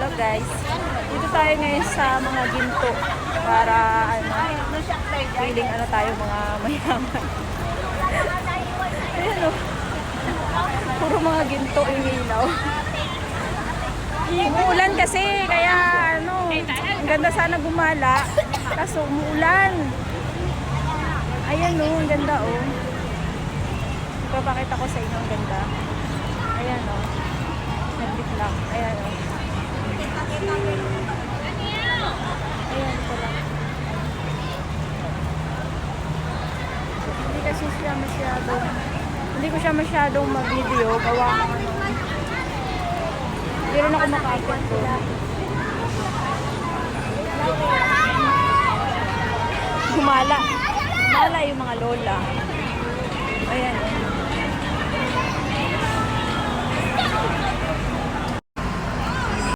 Hello guys. Dito tayo ngayon sa mga ginto para feeling tayo mga mayaman. Ayan o. Puro mga ginto yung ilaw. Umuulan kasi kaya ang ganda sana gumala. Kaso umuulan. Ayan o, ang ganda o. Ipapakita ko sa inyo ang ganda. Ayan o. Naglit lang. Ayan o. Ayan ko lang. Hindi ko siya masyadong mag-video. Gawa ko Hindi rin ako makakit ko. Gumala. Gumala yung mga lola. Ayan.